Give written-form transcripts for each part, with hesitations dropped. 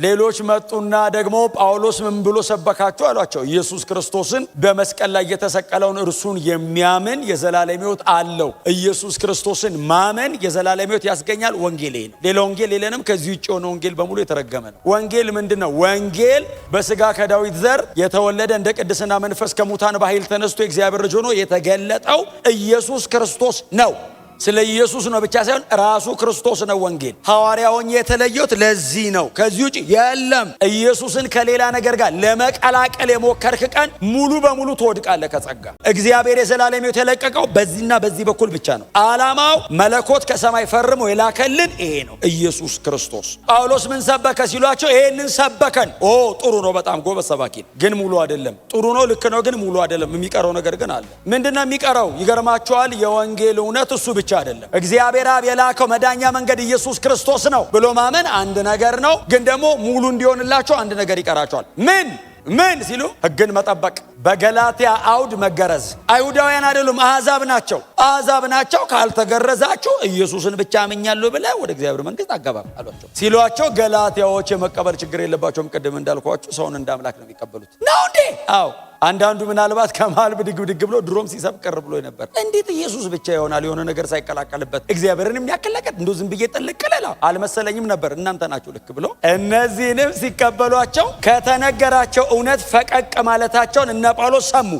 ሌሎች መጡና ደግሞ ጳውሎስ ምን ብሎ ሰበካችሁ አሏቸው። ኢየሱስ ክርስቶስን በመስቀል ላይ የተሰቀለውን እርሱን የሚያምን የዘላለም ሕይወት አለው። ኢየሱስ ክርስቶስን ማመን የዘላለም ሕይወት ያስገኛል። ወንጌል ነው። ሌላ ወንጌል የለንም። ከዚህ ውጭ የሆነ ወንጌል በሙሉ የተረገመ ነው። ወንጌል ምንድነው? ወንጌል በስጋ ከዳዊት ዘር የተወለደ እንደ ቅድስና መንፈስ ከሙታን በኃይል ተነስቶ የእግዚአብሔር ልጅ ሆኖ የተገለጠው ኢየሱስ ክርስቶስ ነው። ስለ ኢየሱስ ነው ብቻ ሳይሆን ራሱ ክርስቶስ ነው ወንጌል። ሐዋርያውን የተለየውት ለዚህ ነው። ከዚህ ውጪ የለም። ኢየሱስን ከሌላ ነገር ጋር ለመቀላቀል የሞከርክ ቀን ሙሉ በሙሉ ትወድቃለህ ከጸጋ። እግዚአብሔር የዘላለም ሕይወት የለቀቀው በዚህና በዚህ በኩል ብቻ ነው። ዓላማው መለኮት ከሰማይ ፈርሞ የላከልን ይሄ ነው፣ ኢየሱስ ክርስቶስ። ጳውሎስ ምን ሰበከ ሲሏቸው ይሄንን ሰበከን። ጥሩ ነው፣ በጣም ጎበዝ ሰባኪ ግን ሙሉ አይደለም። ጥሩ ነው፣ ልክ ነው፣ ግን ሙሉ አይደለም። የሚቀረው ነገር ግን አለ። ምንድነው የሚቀረው? ይገርማቸዋል። የወንጌል እውነት እሱ ብቻ አይደለም። እግዚአብሔር አብ የላከው መዳኛ መንገድ ኢየሱስ ክርስቶስ ነው ብሎ ማመን አንድ ነገር ነው። ግን ደግሞ ሙሉ እንዲሆንላቸው አንድ ነገር ይቀራቸዋል። ምን ሲሉ ሕግን መጠበቅ። በገላትያ አውድ መገረዝ። አይሁዳውያን አይደሉም፣ አሕዛብ ናቸው። ካልተገረዛችሁ ኢየሱስን ብቻ አምኛለሁ ብለህ ወደ እግዚአብሔር መንግስት አገባም አሏቸው። ሲሏቸው ገላትያዎች የመቀበል ችግር የለባቸውም። ቅድም እንዳልኳችሁ ሰውን እንደ አምላክ ነው የሚቀበሉት ነው እንዴ? አዎ። አንዳንዱ ምናልባት ከመሃል ብድግ ብሎ ድሮም ሲሰብ ቀር ብሎ ነበር። እንዴት ኢየሱስ ብቻ ይሆናል የሆነ ነገር ሳይቀላቀልበት? እግዚአብሔርን የሚያክለቀት እንደው ዝም ብዬ ጥልቅለላ አልመሰለኝም ነበር። እናንተ ናችሁ ልክ ብሎ እነዚህንም ሲቀበሏቸው ከተነገራቸው እውነት ፈቀቅ ማለታቸውን እነ ጳውሎስ ሰሙ።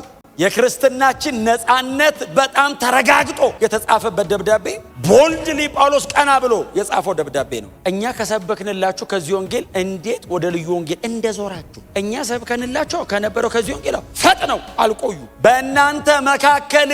የክርስትናችን ነፃነት በጣም ተረጋግጦ የተጻፈበት ደብዳቤ ቦልድሊ ጳውሎስ ቀና ብሎ የጻፈው ደብዳቤ ነው። እኛ ከሰበክንላችሁ ከዚህ ወንጌል እንዴት ወደ ልዩ ወንጌል እንደዞራችሁ እኛ ሰብከንላችሁ ከነበረው ከዚህ ወንጌል ፈጥነው አልቆዩ። በእናንተ መካከል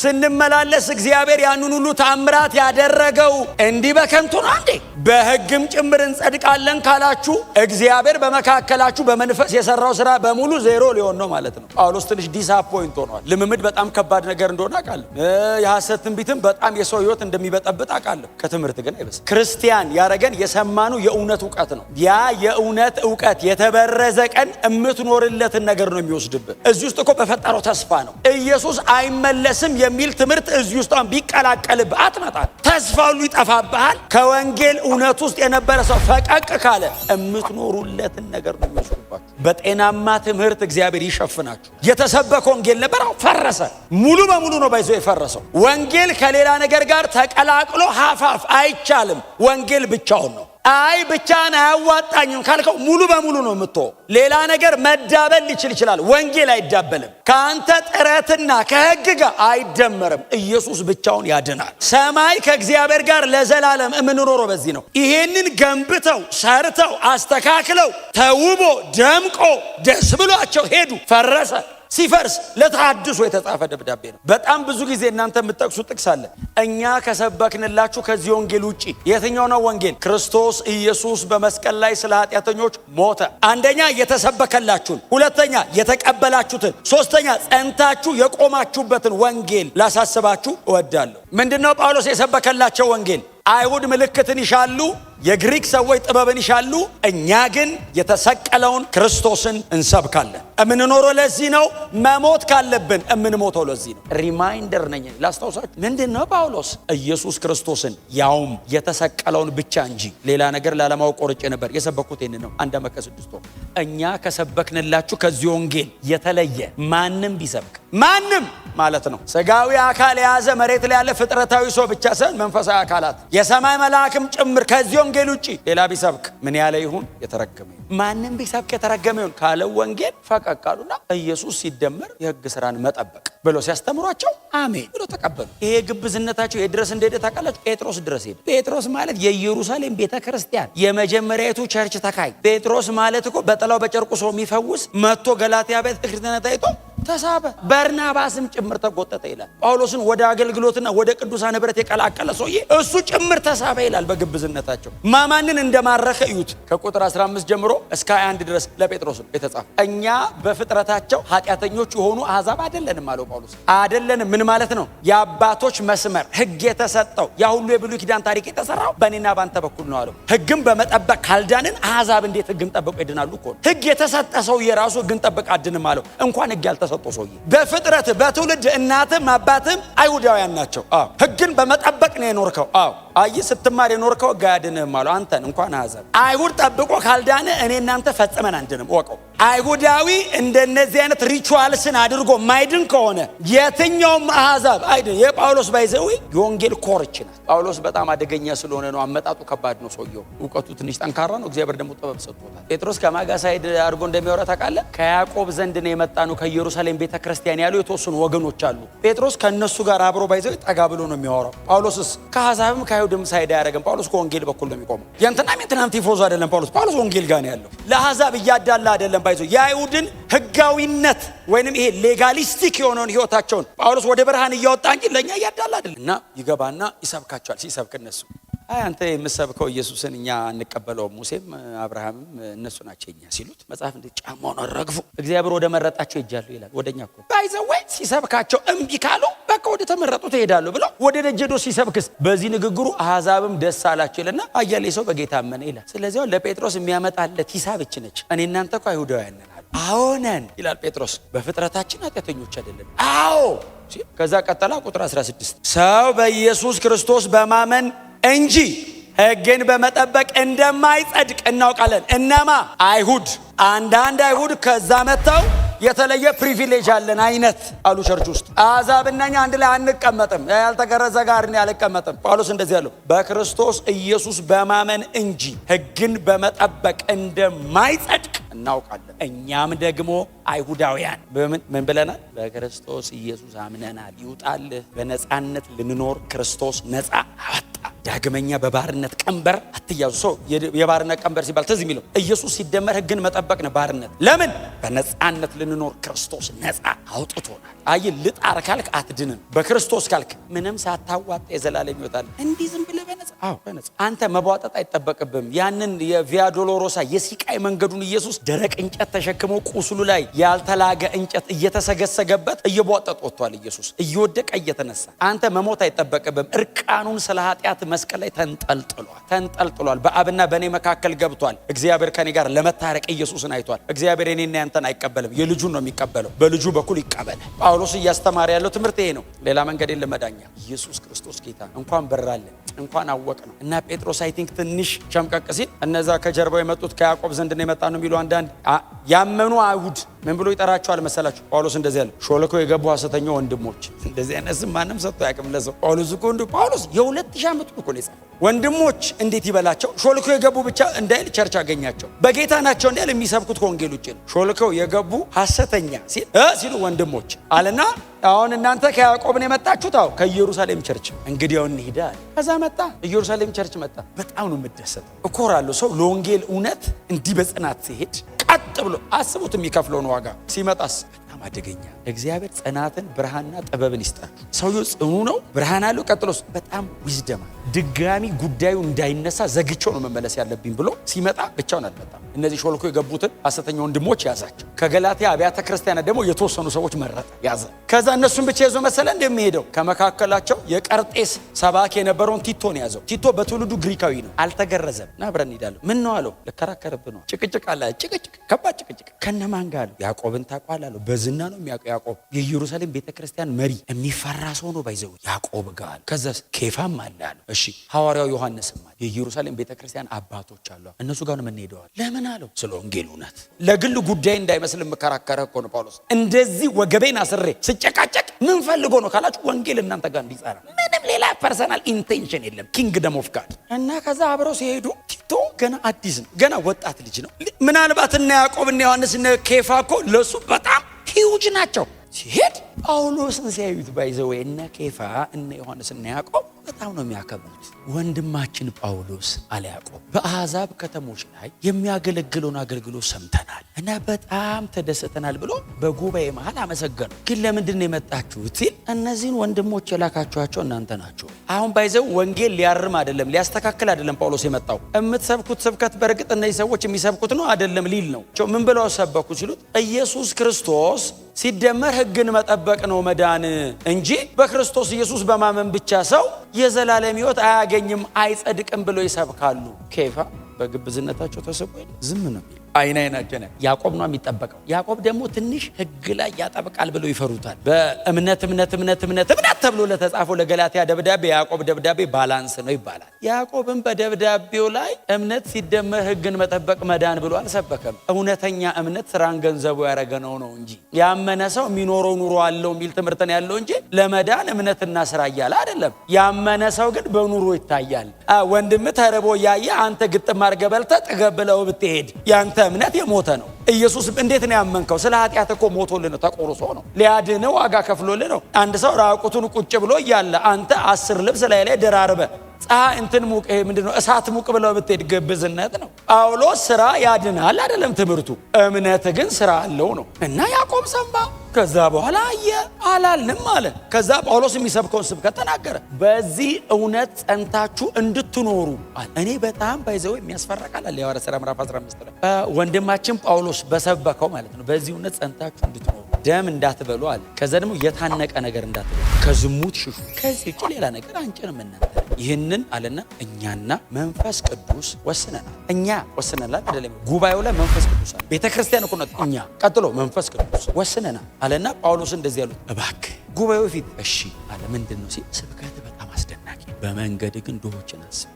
ስንመላለስ እግዚአብሔር ያንን ሁሉ ታምራት ያደረገው እንዲህ በከንቱ ነው እንዴ? በሕግም ጭምር እንጸድቃለን ካላችሁ እግዚአብሔር በመካከላችሁ በመንፈስ የሰራው ስራ በሙሉ ዜሮ ሊሆን ነው ማለት ነው። ጳውሎስ ትንሽ ዲስአፖይንት ሆኗል። ልምምድ በጣም ከባድ ነገር እንደሆነ አውቃለሁ። የሐሰት ትንቢትም በጣም የሰው ሕይወት እንደሚበጠብጥ አውቃለሁ። ከትምህርት ግን አይበስም። ክርስቲያን ያረገን የሰማኑ የእውነት ዕውቀት ነው። ያ የእውነት ዕውቀት የተበረዘ ቀን የምትኖርለትን ነገር ነው የሚወስድብህ። እዚህ ውስጥ እኮ በፈጠረው ተስፋ ነው። ኢየሱስ አይመለስም የሚል ትምህርት እዚህ ውስጥ ቢቀላቀልብህ አትመጣም። ተስፋ ሁሉ ይጠፋብሃል። ከወንጌል እውነት ውስጥ የነበረ ሰው ፈቀቅ ካለ የምትኖሩለትን ነገር ነው የሚወስድባችሁ። በጤናማ ትምህርት እግዚአብሔር ይሸፍናችሁ። የተሰበከ ወንጌል ነበር፣ ፈረሰ። ሙሉ በሙሉ ነው ባይዞ የፈረሰው። ወንጌል ከሌላ ነገር ጋር ተቀላቅሎ ሀፋፍ አይቻልም። ወንጌል ብቻውን ነው። አይ ብቻን አያዋጣኝም ካልከው ሙሉ በሙሉ ነው የምትተው። ሌላ ነገር መዳበል ይችላል። ወንጌል አይዳበልም። ከአንተ ጥረትና ከሕግ ጋር አይደመርም። ኢየሱስ ብቻውን ያድናል። ሰማይ ከእግዚአብሔር ጋር ለዘላለም የምንኖረው በዚህ ነው። ይሄንን ገንብተው ሰርተው አስተካክለው ተውቦ ደምቆ ደስ ብሏቸው ሄዱ። ፈረሰ። ሲፈርስ ለተሐድሶ የተጻፈ ደብዳቤ ነው። በጣም ብዙ ጊዜ እናንተ የምትጠቅሱ ጥቅስ አለ። እኛ ከሰበክንላችሁ ከዚህ ወንጌል ውጪ የትኛው ነው ወንጌል? ክርስቶስ ኢየሱስ በመስቀል ላይ ስለ ኃጢአተኞች ሞተ። አንደኛ የተሰበከላችሁን፣ ሁለተኛ የተቀበላችሁትን፣ ሶስተኛ ጸንታችሁ የቆማችሁበትን ወንጌል ላሳስባችሁ እወዳለሁ። ምንድነው ጳውሎስ የሰበከላቸው ወንጌል? አይሁድ ምልክትን ይሻሉ፣ የግሪክ ሰዎች ጥበብን ይሻሉ፣ እኛ ግን የተሰቀለውን ክርስቶስን እንሰብካለን። እምንኖረው ለዚህ ነው። መሞት ካለብን እምንሞተው ለዚህ ነው። ሪማይንደር ነኝ ላስታውሳችሁ። ምንድነው ጳውሎስ? ኢየሱስ ክርስቶስን ያውም የተሰቀለውን ብቻ እንጂ ሌላ ነገር ላለማወቅ ቆርጬ ነበር። የሰበኩት ይህን ነው። 1 ዓመት ከ6 ወር። እኛ ከሰበክንላችሁ ከዚህ ወንጌል የተለየ ማንም ቢሰብክ፣ ማንም ማለት ነው ሥጋዊ አካል የያዘ መሬት ላይ ያለ ፍጥረታዊ ሰው ብቻ ሳይሆን መንፈሳዊ አካላት የሰማይ መልአክም ጭምር ከዚህ ወንጌል ውጪ ሌላ ቢሰብክ ምን ያለ ይሁን? የተረገመ ይሁን። ማንም ቢሰብክ የተረገመ ይሁን ካለው ወንጌል ፈቀቅ አሉና ኢየሱስ ሲደመር የሕግ ስራን መጠበቅ ብሎ ሲያስተምሯቸው አሜን ብሎ ተቀበሉ። ይሄ ግብዝነታቸው የድረስ እንደሄደ ታውቃላችሁ። ጴጥሮስ ድረስ ሄደ። ጴጥሮስ ማለት የኢየሩሳሌም ቤተክርስቲያን የመጀመሪያዊቱ ቸርች ተካይ። ጴጥሮስ ማለት እኮ በጥላው በጨርቁ ሰው የሚፈውስ መጥቶ ገላትያ ቤተክርስቲያን ታይቶ ተሳበ። በርናባስም ጭምር ተጎጠጠ ይላል። ጳውሎስን ወደ አገልግሎትና ወደ ቅዱሳን ህብረት የቀላቀለ ሰውዬ እሱ ጭምር ተሳበ ይላል። በግብዝነታቸው ማማንን እንደማረከ እዩት። ከቁጥር 15 ጀምሮ እስከ 21 ድረስ ለጴጥሮስ የተጻፈ። እኛ በፍጥረታቸው ኃጢአተኞች የሆኑ አሕዛብ አይደለንም አለው ጳውሎስ። አይደለንም ምን ማለት ነው? የአባቶች መስመር ሕግ የተሰጠው ያ ሁሉ የብሉይ ኪዳን ታሪክ የተሰራው በእኔና ባንተ በኩል ነው አለው። ሕግም በመጠበቅ ካልዳንን አሕዛብ እንዴት ሕግን ጠብቀው ይድናሉ እኮ። ሕግ የተሰጠ ሰው የራሱ ሕግን ጠብቅ አድንም አለው። እንኳን ሕግ ያልተሰጠው ሰውዬ በፍጥረት በትውልድ እናትም አባትም አይሁዳውያን ናቸው። ሕግን በመጠበቅ ነው የኖርከው። አይ ስትማር የኖርከው ሕግ አያድንህም አሉ። አንተን እንኳን አሕዛብ አይሁድ ጠብቆ ካልዳነ እኔ እናንተ ፈጽመን አንድንም ወቀው። አይሁዳዊ እንደነዚህ አይነት ሪቹዋልስን አድርጎ ማይድን ከሆነ የትኛውም አሕዛብ አይድን። የጳውሎስ ባይዘው የወንጌል ኮርች ናት። ጳውሎስ በጣም አደገኛ ስለሆነ ነው። አመጣጡ ከባድ ነው። ሰውየው እውቀቱ ትንሽ ጠንካራ ነው። እግዚአብሔር ደግሞ ጥበብ ሰጥቶታል። ጴጥሮስ ከማጋ ሳይድ አድርጎ እንደሚያወራ ታውቃለህ። ከያዕቆብ ዘንድ ነው የመጣ ነው ከኢየሩሳሌም ቤተክርስቲያን ያሉ የተወሰኑ ወገኖች አሉ። ጴጥሮስ ከነሱ ጋር አብሮ ባይዘው ጠጋ ብሎ ነው የሚያወራው። ጳውሎስስ ከአሕዛብም ከአይሁድም ሳይድ አያደርግም። ጳውሎስ ከወንጌል በኩል ነው የሚቆመው። የእንትናም ቲፎዞ አይደለም። ጳውሎስ ወንጌል ጋር ነው ያለው። ለአሕዛብ እያዳላ አይደለም። ባይዘው የአይሁድን ህጋዊነት ወይንም ይሄ ሌጋሊስቲክ የሆነውን ህይወታቸውን ጳውሎስ ወደ ብርሃን እያወጣ እንጂ ለኛ እያዳላ አይደለም። እና ይገባና ይሰብካቸዋል። ሲሰብክ እነሱ አንተ የምትሰብከው ኢየሱስን እኛ እንቀበለውም፣ ሙሴም አብርሃምም እነሱ ናቸው እኛ ሲሉት መጽሐፍ እንደ ጫማውን አረግፉ እግዚአብሔር ወደ መረጣቸው ይጃሉ ይላል። ወደኛ እኮ ባይዘወይ ሲሰብካቸው እምቢ ካሉ በቃ ወደ ተመረጡት ይሄዳሉ ብለው ወደ ደጀዶ ሲሰብክስ በዚህ ንግግሩ አሕዛብም ደስ አላቸው ይልና አያሌ ሰው በጌታ አመነ ይላል። ስለዚህ ለጴጥሮስ የሚያመጣለት ሂሳብ እች ነች። እኔ እናንተ እኮ አይሁዳውያን ነን አዎነን ይላል ጴጥሮስ። በፍጥረታችን ኃጢአተኞች አይደለም። አዎ ከዛ ቀጠላ ቁጥር 16 ሰው በኢየሱስ ክርስቶስ በማመን እንጂ ሕግን በመጠበቅ እንደማይጸድቅ እናውቃለን። እነማ አይሁድ። አንዳንድ አይሁድ ከዛ መጥተው የተለየ ፕሪቪሌጅ አለን አይነት አሉ ቸርች ውስጥ። አሕዛብና እኛ አንድ ላይ አንቀመጥም፣ ያልተገረዘ ጋር እኔ አልቀመጥም። ጳውሎስ እንደዚህ ያለው በክርስቶስ ኢየሱስ በማመን እንጂ ሕግን በመጠበቅ እንደማይጸድቅ እናውቃለን። እኛም ደግሞ አይሁዳውያን ምን ብለናል? በክርስቶስ ኢየሱስ አምነናል። ይውጣልህ። በነፃነት ልንኖር ክርስቶስ ነፃ አወጣ። ዳግመኛ በባርነት ቀንበር አትያዙ። ሰው የባርነት ቀንበር ሲባል ትዝ የሚለው ኢየሱስ ሲደመር ሕግን መጠበቅ ነው ባርነት። ለምን? በነፃነት ልንኖር ክርስቶስ ነፃ አውጥቶናል። አይ ልጣር ካልክ አትድንም። በክርስቶስ ካልክ ምንም ሳታዋጣ የዘላለም ሕይወት አለ። እንዲህ ዝም ብለህ በነፃ በነፃ አንተ መቧጠጥ አይጠበቅብም። ያንን የቪያ ዶሎሮሳ የሲቃይ መንገዱን ኢየሱስ ደረቅ እንጨት ተሸክሞ ቁስሉ ላይ ያልተላገ እንጨት እየተሰገሰገበት እየቧጠጥ ወጥቷል። ኢየሱስ እየወደቀ እየተነሳ አንተ መሞት አይጠበቅብም። እርቃኑን ስለ ኃጢአት መስቀል ላይ ተንጠልጥሏል። በአብና በእኔ መካከል ገብቷል። እግዚአብሔር ከኔ ጋር ለመታረቅ ኢየሱስን አይቷል። እግዚአብሔር እኔና ያንተን አይቀበልም፣ የልጁን ነው የሚቀበለው። በልጁ በኩል ይቀበል። ጳውሎስ እያስተማረ ያለው ትምህርት ይሄ ነው። ሌላ መንገድ የለም መዳኛ። ኢየሱስ ክርስቶስ ጌታ። እንኳን በራለን እንኳን አወቅ ነው። እና ጴጥሮስ አይ ቲንክ ትንሽ ሸምቀቅ ሲል እነዛ ከጀርባው የመጡት ከያዕቆብ ዘንድ ነው የመጣ ነው የሚሉ አንዳንድ ያመኑ አይሁድ ምን ብሎ ይጠራቸዋል መሰላችሁ? ጳውሎስ እንደዚህ ያለ ሾልከው የገቡ ሐሰተኛ ወንድሞች። እንደዚህ አይነት ስም ማንም ሰጥቶ ያቅም ለሰው። ጳውሎስ የ2000 ዓመት እኮ ነው የጻፈው። ወንድሞች እንዴት ይበላቸው? ሾልከው የገቡ ብቻ እንዳይል ቸርች አገኛቸው። በጌታ ናቸው እንዳይል የሚሰብኩት ከወንጌል ውጭ ነው። ሾልከው የገቡ ሐሰተኛ ሲሉ ወንድሞች አለና አሁን እናንተ ከያዕቆብ ነው የመጣችሁት? አዎ ከኢየሩሳሌም ቸርች። እንግዲያው እንሂድ አለ። ከዛ መጣ፣ ኢየሩሳሌም ቸርች መጣ። በጣም ነው የምደሰተው። እኮራለሁ ሰው ለወንጌል እውነት እንዲህ በጽናት ሲሄድ ቀጥ ብሎ አስቡት የሚከፍለውን ዋጋ ሲመጣስ በጣም አደገኛ። እግዚአብሔር ጽናትን ብርሃንና ጥበብን ይስጣችሁ። ሰውየው ጽኑ ነው፣ ብርሃን አለው። ቀጥሎስ በጣም ዊዝደም። ድጋሚ ጉዳዩ እንዳይነሳ ዘግቸው ነው መመለስ ያለብኝ ብሎ ሲመጣ ብቻውን አልመጣም። እነዚህ ሾልኮ የገቡትን ሐሰተኛ ወንድሞች ያዛቸው። ከገላትያ አብያተ ክርስቲያናት ደግሞ የተወሰኑ ሰዎች መረጠ ያዘ። ከዛ እነሱን ብቻ ይዞ መሰለ እንደሚሄደው። ከመካከላቸው የቀርጤስ ሰባኪ የነበረውን ቲቶን ያዘው። ቲቶ በትውልዱ ግሪካዊ ነው፣ አልተገረዘም። ና አብረን እንሄዳለን። ምን ነው አለው። ልከራከርብህ ነው። ጭቅጭቅ አለ። ጭቅጭቅ፣ ከባድ ጭቅጭቅ። ከነማን ጋር አለው? ያዕቆብን ታውቀዋለህ አለው። በዝና ነው የሚያውቀው። ያዕቆብ የኢየሩሳሌም ቤተክርስቲያን መሪ የሚፈራ ሰው ነው። ባይዘው ያዕቆብ ጋር አለ። ከዛስ ኬፋም አለ አለው። እሺ ሐዋርያው ዮሐንስም አለ። የኢየሩሳሌም ቤተክርስቲያን አባቶች አሉ። እነሱ ጋር ነው የምንሄደው። ለምን አለው? ስለ ወንጌል እውነት። ለግል ጉዳይ እንዳይመስል የምከራከረህ እኮ ነው ጳውሎስ። እንደዚህ ወገቤን አስሬ ስጨቃጨቅ ምን ፈልጎ ነው ካላችሁ ወንጌል እናንተ ጋር እንዲጸና፣ ምንም ሌላ ፐርሰናል ኢንቴንሽን የለም። ኪንግደም ኦፍ ጋድ። እና ከዛ አብረው ሲሄዱ ቲቶ ገና አዲስ ነው፣ ገና ወጣት ልጅ ነው። ምናልባት እነ ያዕቆብ እነ ዮሐንስ እነ ኬፋ እኮ ለሱ በጣም ሂውጅ ናቸው። ሲሄድ ጳውሎስን ሲያዩት ባይዘው እነ ኬፋ እነ ዮሐንስ እነ ያዕቆብ በጣም ነው የሚያከብሩት። ወንድማችን ጳውሎስ አለ ያዕቆብ በአሕዛብ ከተሞች ላይ የሚያገለግለውን አገልግሎት ሰምተናል እና በጣም ተደሰተናል ብሎ በጉባኤ መሃል አመሰገኑ። ግን ለምንድን ነው የመጣችሁት ሲል እነዚህን ወንድሞች የላካችኋቸው እናንተ ናቸው። አሁን ባይዘው ወንጌል ሊያርም አይደለም ሊያስተካክል አይደለም ጳውሎስ የመጣው። የምትሰብኩት ስብከት በእርግጥ እነዚህ ሰዎች የሚሰብኩት ነው አይደለም ሊል ነው። ምን ብለው ሰበኩ ሲሉት ኢየሱስ ክርስቶስ ሲደመር ሕግን መጠበቅ ነው መዳን እንጂ በክርስቶስ ኢየሱስ በማመን ብቻ ሰው የዘላለም ሕይወት አያገኝም አይጸድቅም ብሎ ይሰብካሉ። ኬፋ በግብዝነታቸው ተሰብኮ ዝም ነው። አይናችን ያዕቆብ ነው የሚጠበቀው። ያዕቆብ ደግሞ ትንሽ ሕግ ላይ ያጠብቃል ብለው ይፈሩታል። በእምነት ተብሎ ለተጻፈው ለገላትያ ደብዳቤ ያዕቆብ ደብዳቤ ባላንስ ነው ይባላል። ያዕቆብም በደብዳቤው ላይ እምነት ሲደመር ሕግን መጠበቅ መዳን ብሎ አልሰበከም። እውነተኛ እምነት ስራን ገንዘቡ ያደረገ ነው እንጂ ያመነ ሰው የሚኖረው ኑሮ አለው የሚል ትምህርት ነው ያለው እንጂ ለመዳን እምነትና ስራ እያለ አይደለም። ያመነ ሰው ግን በኑሮ ይታያል። ወንድም ተርቦ እያየ አንተ ግጥም አድርገህ በልተህ ጥገብ ብለው ብትሄድ ያንተ እምነት የሞተ ነው። ኢየሱስ እንዴት ነው ያመንከው? ስለ ኃጢአት እኮ ሞቶልህ ነው፣ ተቆርሶ ነው፣ ሊያድንህ ዋጋ ከፍሎልህ ነው። አንድ ሰው ራቁቱን ቁጭ ብሎ እያለ አንተ 10 ልብስ ላይ ደራርበህ ፀሐይ እንትን ሙቅ ምንድነው እሳት ሙቅ ብለው ብትሄድ ግብዝነት ነው። ጳውሎስ ስራ ያድናል አይደለም ትምህርቱ፣ እምነት ግን ስራ አለው ነው። እና ያዕቆብ ሰማ። ከዛ በኋላ አየ አላልንም አለ። ከዛ ጳውሎስ የሚሰብከውን ስብከት ተናገረ። በዚህ እውነት ጸንታችሁ እንድትኖሩ አለ። እኔ በጣም ባይዘው የሚያስፈራ ቃል አለ የሐዋርያት ሥራ ምዕራፍ 15 ላይ ወንድማችን ጳውሎስ በሰበከው ማለት ነው። በዚህ እውነት ጸንታችሁ እንድትኖሩ ደም እንዳትበሉ አለ። ከዛ ደግሞ የታነቀ ነገር እንዳትበሉ፣ ከዝሙት ሽሹ፣ ከዚህ ውጭ ሌላ ነገር አንጭንም እናንተ። ይህንን አለና እኛና መንፈስ ቅዱስ ወስነናል። እኛ ወስነናል አይደለም፣ ጉባኤው ላይ መንፈስ ቅዱስ አለ። ቤተክርስቲያን እኮ ነው እኛ። ቀጥሎ መንፈስ ቅዱስ ወስነናል አለና ጳውሎስ እንደዚህ ያሉት እባክህ ጉባኤው ፊት እሺ አለ። ምንድን ነው ሲል ስብከት በጣም አስደናቂ፣ በመንገድ ግን ድሆችን አስብ።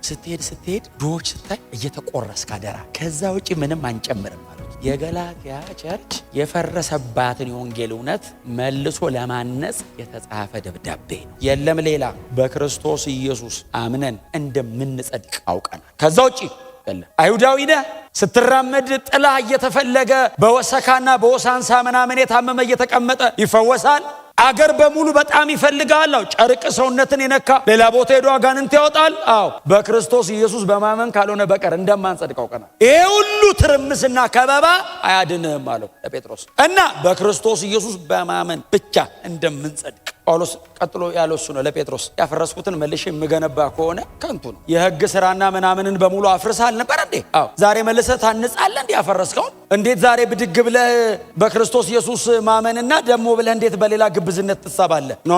ስትሄድ ድሆች ስታይ እየተቆረስክ አደራ፣ ከዛ ውጪ ምንም አንጨምርም አሉት። የገላትያ ቸርች የፈረሰባትን የወንጌል እውነት መልሶ ለማነጽ የተጻፈ ደብዳቤ ነው። የለም ሌላ በክርስቶስ ኢየሱስ አምነን እንደምንጸድቅ አውቀናል። ከዛ ውጪ አይሁዳዊ ነህ ስትራመድ ጥላ እየተፈለገ በወሰካና በወሳንሳ ምናምን የታመመ እየተቀመጠ ይፈወሳል። አገር በሙሉ በጣም ይፈልጋል። ጨርቅ ሰውነትን የነካ ሌላ ቦታ ሄዶ አጋንንት ያወጣል። በክርስቶስ ኢየሱስ በማመን ካልሆነ በቀር እንደማንጸድቅ አውቀናል። ይሄ ሁሉ ትርምስና ከበባ አያድንህም አለው ለጴጥሮስ። እና በክርስቶስ ኢየሱስ በማመን ብቻ እንደምንጸድቅ ጳውሎስ ቀጥሎ ያለው እሱ ነው ለጴጥሮስ። ያፈረስኩትን መልሼ የምገነባ ከሆነ ከንቱ ነው። የሕግ ስራና ምናምንን በሙሉ አፍርሳል ነበር እንዴ? ዛሬ መልሰህ ታንጻለህ እንዴ? ያፈረስከውን እንዴት ዛሬ ብድግ ብለህ በክርስቶስ ኢየሱስ ማመንና ደግሞ ብለህ እንዴት በሌላ ግብዝነት ትሳባለህ? ኖ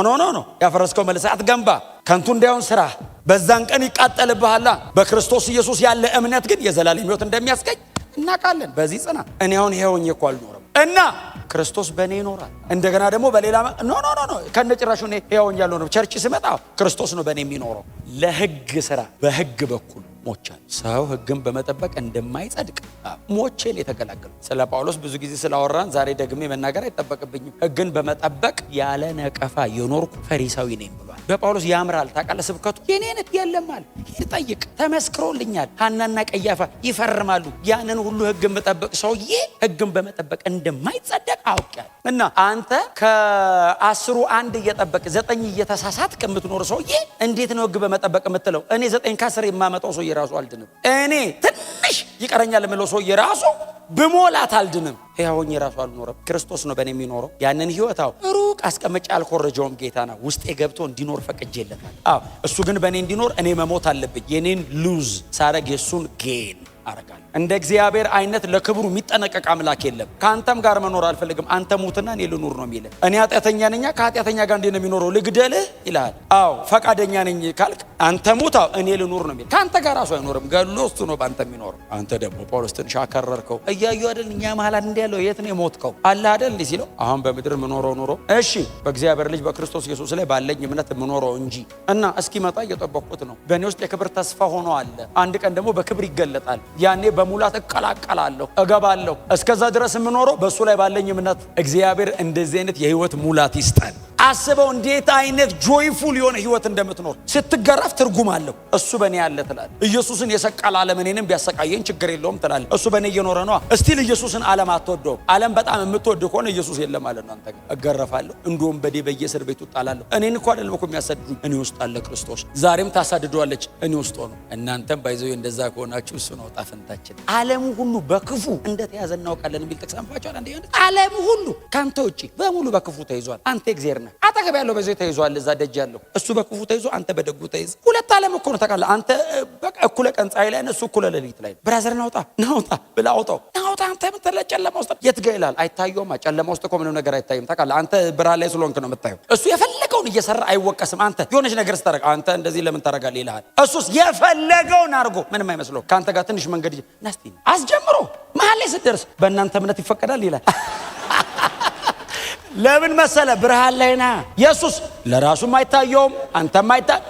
ያፈረስከው መልሰህ አትገንባ። ከንቱ እንዳይሆን ስራ በዛን ቀን ይቃጠልብሃላ። በክርስቶስ ኢየሱስ ያለ እምነት ግን የዘላለም ሕይወት እንደሚያስገኝ እናውቃለን። በዚህ ጽና። እኔ አሁን ይሄ ሆኜ እኮ አልኖርም እና ክርስቶስ በእኔ ይኖራል። እንደገና ደግሞ በሌላ ኖ ከነጭራሹ እኔ ሕያው ያለው ነው። ቸርች ስመጣ ክርስቶስ ነው በእኔ የሚኖረው። ለሕግ ስራ በሕግ በኩል ሞቻል። ሰው ሕግን በመጠበቅ እንደማይጸድቅ ሞቼን የተገላገሉ። ስለ ጳውሎስ ብዙ ጊዜ ስላወራን ዛሬ ደግሜ መናገር አይጠበቅብኝም። ሕግን በመጠበቅ ያለ ነቀፋ የኖርኩ ፈሪሳዊ ነኝ ብሏል። በጳውሎስ ያምራል። ታውቃለህ ስብከቱ የኔነት የለማል። ይጠይቅ ተመስክሮልኛል። ሐናና ቀያፋ ይፈርማሉ። ያንን ሁሉ ሕግ የምጠብቅ ሰውዬ ሕግን በመጠበቅ እንደማይጸደቅ አውቃለሁ። እና አንተ ከ10 1 እየጠበቅ 9 እየተሳሳትክ የምትኖር ሰውዬ እንዴት ነው ሕግ በመጠበቅ የምትለው? እኔ 9 ከ10 የማመጣው ሰውዬ ራሱ አልድንም። እኔ ትንሽ ይቀረኛል የምለው ሰውዬ ራሱ ብሞላት አልድንም። ሕያውኝ ራሱ አልኖርም። ክርስቶስ ነው በእኔ የሚኖረው። ያንን ሕይወት ሩቅ አስቀምጬ አልኮረጀውም። ጌታ ነው ውስጤ ገብቶ እንዲኖር ፈቅጄለታል። እሱ ግን በእኔ እንዲኖር እኔ መሞት አለብኝ። የኔን ሉዝ ሳረግ የሱን ጌን አረጋለሁ። እንደ እግዚአብሔር አይነት ለክብሩ የሚጠነቀቅ አምላክ የለም። ከአንተም ጋር መኖር አልፈልግም፣ አንተ ሙትና እኔ ልኑር ነው የሚልህ። እኔ ኃጢአተኛ ነኝ፣ ከኃጢአተኛ ጋር እንዴት ነው የሚኖረው? ልግደልህ ይልሃል። ፈቃደኛ ነኝ ካልክ አንተ ሙት፣ እኔ ልኑር ነው የሚልህ። ከአንተ ጋር ራሱ አይኖርም፣ ገሎ እሱ ነው በአንተ የሚኖረው። አንተ ደግሞ ጳውሎስ ትንሽ አከረርከው። እያዩ አይደል እኛ መሀል እንዲ ያለው የት ነው የሞትከው አለ አይደል እንዲህ ሲለው፣ አሁን በምድር የምኖረው ኑሮ እሺ በእግዚአብሔር ልጅ በክርስቶስ ኢየሱስ ላይ ባለኝ እምነት የምኖረው እንጂ እና እስኪመጣ እየጠበቅኩት ነው። በእኔ ውስጥ የክብር ተስፋ ሆኖ አለ። አንድ ቀን ደግሞ በክብር ይገለጣል። ያኔ በሙላት እቀላቀላለሁ፣ እገባለሁ። እስከዛ ድረስ የምኖረው በእሱ ላይ ባለኝ እምነት። እግዚአብሔር እንደዚህ አይነት የህይወት ሙላት ይስጠን። አስበው እንዴት አይነት ጆይፉል የሆነ ህይወት እንደምትኖር። ስትገረፍ ትርጉም አለው። እሱ በእኔ ያለ ትላለህ። ኢየሱስን የሰቀለ ዓለም እኔንም ቢያሰቃየኝ ችግር የለውም ትላለህ። እሱ በእኔ እየኖረ ነው። እስቲል ኢየሱስን ዓለም አትወደውም። ዓለም በጣም የምትወድ ከሆነ ኢየሱስ የለም ማለት ነው። አንተ ግን እገረፋለሁ፣ እንደውም በዴ በየእስር ቤቱ እጣላለሁ። እኔን እኮ አይደለም እኮ የሚያሳድዱኝ፣ እኔ ውስጥ አለ ክርስቶስ። ዛሬም ታሳድዷለች፣ እኔ ውስጥ ሆኖ። እናንተም ባይዘው እንደዛ ከሆናችሁ እሱ ነው ዕጣ ፈንታችን። ዓለሙ ሁሉ በክፉ እንደተያዘ እናውቃለን የሚል ጥቅስ አንባቸዋል። አንዴ ዓለሙ ሁሉ ካንተ ውጪ በሙሉ በክፉ ተይዟል። አንተ እግዚአብሔር ነህ። አጠገብ ያለው በዚህ ተይዟል፣ እዛ ደጅ ያለው እሱ በክፉ ተይዞ አንተ በደጉ ተይዝ። ሁለት ዓለም እኮ ነው ታውቃለህ። አንተ በቃ እኩለ ቀን ፀሐይ ላይ ነው፣ እሱ እኩለ ሌሊት ላይ። ብራዘር ናውጣ ብላ አውጣው፣ ናውጣ አንተ ምትለ ጨለማ ውስጥ የት ጋር ይላል አይታየውም ጨለማ ውስጥ እኮ ምንም ነገር አይታየም ታውቃለህ አንተ ብርሃን ላይ ስለሆንክ ነው የምታየው እሱ የፈለገውን እየሰራ አይወቀስም አንተ የሆነች ነገር ስታረግ አንተ እንደዚህ ለምን ታረጋለህ ይልሃል እሱስ የፈለገውን አድርጎ ምንም አይመስለው ካንተ ጋር ትንሽ መንገድ ናስቲ አስጀምሮ መሀል ላይ ስትደርስ በእናንተ እምነት ይፈቀዳል ይላል ለምን መሰለ ብርሃን ላይ ና ኢየሱስ ለራሱም አይታየውም አንተም አይታይ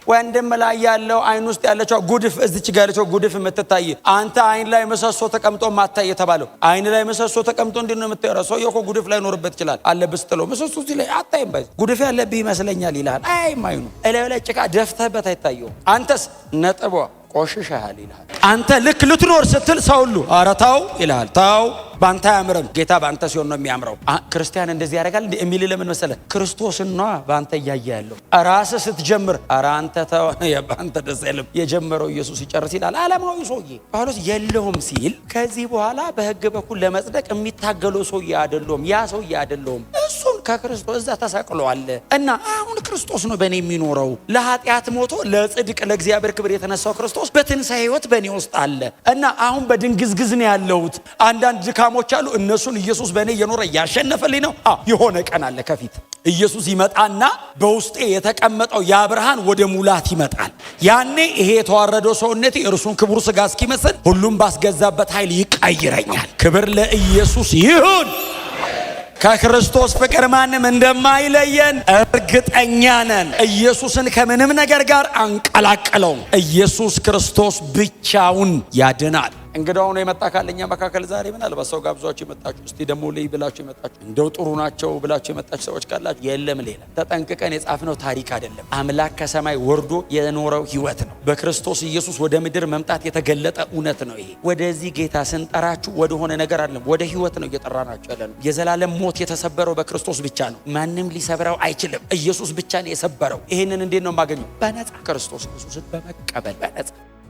ወንድም ላይ ያለው አይን ውስጥ ያለችው ጉድፍ እዚች ጋር ያለችው ጉድፍ የምትታይ አንተ አይን ላይ መሰሶ ተቀምጦ ማታይ የተባለው አይን ላይ መሰሶ ተቀምጦ እንዴት ነው የምታየው ሰውየው እኮ ጉድፍ ላይ ኖርበት ይችላል አለብስ ጥሎ መሰሶ እዚህ ላይ አታይም ባይ ጉድፍ ያለብህ ይመስለኛል ይላል አይ ማይኑ እላው ላይ ጭቃ ደፍተህበት አይታየው አንተስ ነጥቧ ቆሽሻል ይላል አንተ ልክ ልትኖር ስትል ሰው ሁሉ ኧረ ተው ይላል ተው ባንተ ያምረም ጌታ ባንተ ሲሆን ነው የሚያምረው ክርስቲያን እንደዚህ ያደርጋል የሚል ለምን መሰለ ክርስቶስና ባንተ ያያየ ያለው ራስ ስትጀምር ኧረ አንተ ተው የባንተ ደስ አይልም የጀመረው ኢየሱስ ይጨርስ ይላል ዓለማዊ ሰውዬ ጳውሎስ የለውም ሲል ከዚህ በኋላ በሕግ በኩል ለመጽደቅ የሚታገለው ሰውዬ አይደለም ያ ሰውዬ አይደለም እሱን ከክርስቶስ እዛ ተሰቅሏል እና አሁን ክርስቶስ ነው በእኔ የሚኖረው ለኃጢአት ሞቶ ለጽድቅ ለእግዚአብሔር ክብር የተነሳው ክርስቶስ በትንሣኤ ሕይወት በእኔ ውስጥ አለ እና አሁን በድንግዝግዝ ነው ያለሁት አንዳንድ ድካሞች አሉ እነሱን ኢየሱስ በእኔ እየኖረ ያሸነፈልኝ ነው የሆነ ቀን አለ ከፊት ኢየሱስ ይመጣና በውስጤ የተቀመጠው ያ ብርሃን ወደ ሙላት ይመጣል ያኔ ይሄ የተዋረደው ሰውነቴ እርሱን ክቡር ሥጋ እስኪመስል ሁሉም ባስገዛበት ኃይል ይቀይረኛል ክብር ለኢየሱስ ይሁን ከክርስቶስ ፍቅር ማንም እንደማይለየን እርግጠኛ ነን ኢየሱስን ከምንም ነገር ጋር አንቀላቅለውም ኢየሱስ ክርስቶስ ብቻውን ያድናል እንግዲህ አሁን የመጣ ካለኛ መካከል ዛሬ ምናልባት ሰው ጋብዟችሁ የመጣችሁ እስቲ ደሞ ለይ ብላችሁ የመጣችሁ እንደው ጥሩ ናቸው ብላችሁ የመጣችሁ ሰዎች ካላችሁ የለም ሌላ ተጠንቅቀን የጻፍነው ታሪክ አይደለም አምላክ ከሰማይ ወርዶ የኖረው ህይወት ነው በክርስቶስ ኢየሱስ ወደ ምድር መምጣት የተገለጠ እውነት ነው ይሄ ወደዚህ ጌታ ስንጠራችሁ ወደ ሆነ ነገር አይደለም ወደ ህይወት ነው እየጠራናችሁ ያለነው የዘላለም ሞት የተሰበረው በክርስቶስ ብቻ ነው ማንም ሊሰብረው አይችልም ኢየሱስ ብቻ ነው የሰበረው ይሄንን እንዴት ነው ማገኘው በነፃ ክርስቶስ ኢየሱስን በመቀበል በነፃ